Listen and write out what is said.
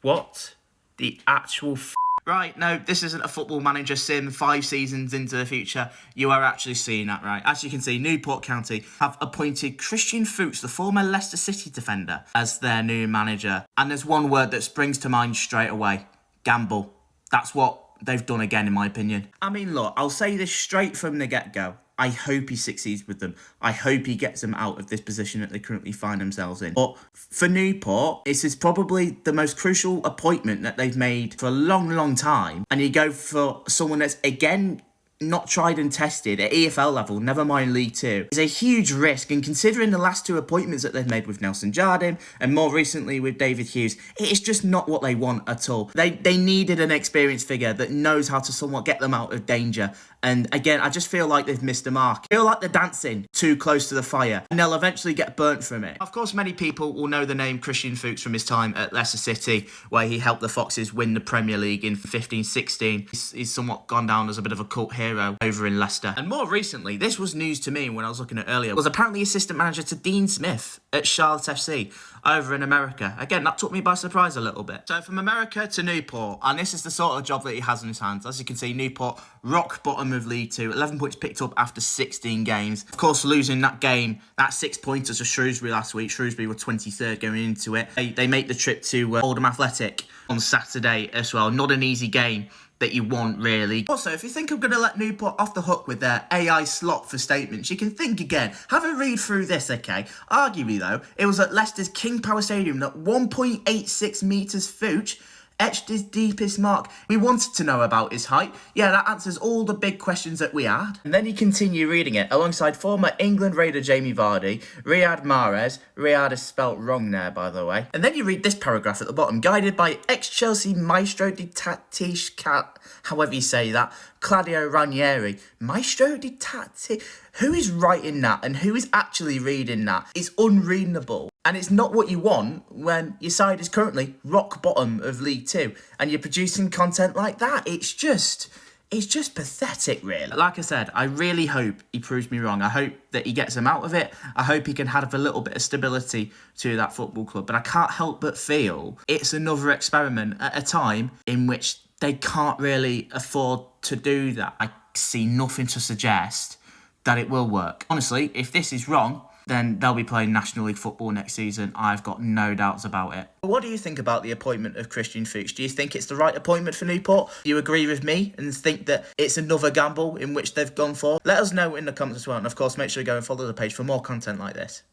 What the actual Right, no, this isn't a Football Manager sim 5 seasons into the future. You are actually seeing that, right? As you can see, Newport County have appointed Christian Fuchs, the former Leicester City defender, as their new manager. And there's one word that springs to mind straight away. Gamble. That's what they've done again, in my opinion. I mean, look, I'll say this straight from the get-go. I hope he succeeds with them. I hope he gets them out of this position that they currently find themselves in. But for Newport, this is probably the most crucial appointment that they've made for a long, long time. And you go for someone that's, again, not tried and tested at EFL level, never mind League Two. It's a huge risk, and considering the last 2 appointments that they've made with Nelson Jardine and more recently with David Hughes, it's just not what they want at all. They needed an experienced figure that knows how to somewhat get them out of danger. And again, I just feel like they've missed the mark. I feel like they're dancing too close to the fire, and they'll eventually get burnt from it. Of course, many people will know the name Christian Fuchs from his time at Leicester City, where he helped the Foxes win the Premier League in 15-16. He's somewhat gone down as a bit of a cult hero over in Leicester. And more recently, this was news to me when I was looking at it earlier, was apparently assistant manager to Dean Smith at Charlotte FC over in America. Again, that took me by surprise a little bit. So from America to Newport, and this is the sort of job that he has in his hands. As you can see, Newport, rock bottom of League Two, 11 points picked up after 16 games. Of course, losing that game, that 6 pointers to Shrewsbury last week. Shrewsbury were 23rd going into it. They make the trip to Oldham Athletic on Saturday as well. Not an easy game that you want, really. Also, if you think I'm going to let Newport off the hook with their AI slot for statements, you can think again. Have a read through this, okay? Arguably, though, it was at Leicester's King Power Stadium that 1.86 metres Fuchs etched his deepest mark. We wanted to know about his height. Yeah, that answers all the big questions that we had. And then you continue reading it alongside former England Raider Jamie Vardy, Riyad Mahrez. Riyad is spelt wrong there, by the way. And then you read this paragraph at the bottom, guided by ex-Chelsea maestro di tattica, however you say that, Claudio Ranieri. Maestro di tattica. Who is writing that and who is actually reading that? It's unreadable. And it's not what you want when your side is currently rock bottom of League Two and you're producing content like that. It's just pathetic, really. Like I said, I really hope he proves me wrong. I hope that he gets them out of it. I hope he can have a little bit of stability to that football club. But I can't help but feel it's another experiment at a time in which they can't really afford to do that. I see nothing to suggest that it will work. Honestly, if this is wrong, then they'll be playing National League football next season. I've got no doubts about it. But what do you think about the appointment of Christian Fuchs? Do you think it's the right appointment for Newport? Do you agree with me and think that it's another gamble in which they've gone for? Let us know in the comments as well. And of course, make sure you go and follow the page for more content like this.